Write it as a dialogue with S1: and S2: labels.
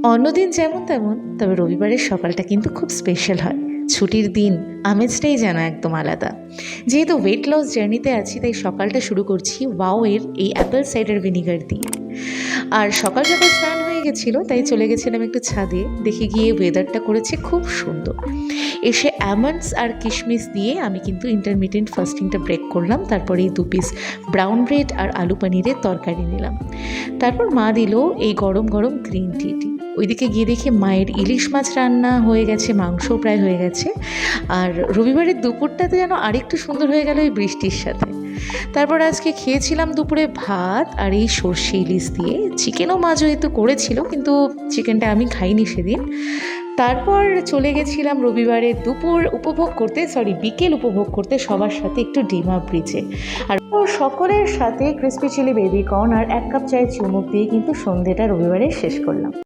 S1: অন্যদিন যেমন তেমন, তবে রবিবারের সকালটা কিন্তু খুব স্পেশাল হয়। ছুটির দিন, আমেজটাই যেন একদম আলাদা। যেহেতু ওয়েট লস জার্নিতে আছি, তাই সকালটা শুরু করছি ওয়াও এর এই অ্যাপেল সাইডার ভিনিগার দিয়ে। আর সকাল সকাল স্নান হয়ে গেছিলো, তাই চলে গেছিলাম একটু ছাদে। দেখে গিয়ে ওয়েদারটা করেছে খুব সুন্দর। এসে আমন্ডস আর কিশমিশ দিয়ে আমি কিন্তু ইন্টারমিডিয়েন্ট ফাস্টিংটা ব্রেক করলাম। তারপরে এই 2 পিস ব্রাউন ব্রেড আর আলু পনিরের তরকারি নিলাম। তারপর মা দিল এই গরম গরম গ্রিন টি। ওইদিকে গিয়ে দেখি মায়ের ইলিশ মাছ রান্না হয়ে গেছে, মাংসও প্রায় হয়ে গেছে। আর রবিবারের দুপুরটাতে যেন আরেকটু সুন্দর হয়ে গেল এই বৃষ্টির সাথে। তারপর আজকে খেয়েছিলাম দুপুরে ভাত আর এই সর্ষে ইলিশ দিয়ে। চিকেনও মা যেহেতু করেছিল, কিন্তু চিকেনটা আমি খাইনি সেদিন। তারপর চলে গেছিলাম রবিবারের বিকেল উপভোগ করতে সবার সাথে একটু ডিমা ব্রিজে। আর সকলের সাথে ক্রিসপি চিলি বেবি কর্ন আর 1 কাপ চায়ের চুমুক দিয়ে কিন্তু সন্ধেটা রবিবারে শেষ করলাম।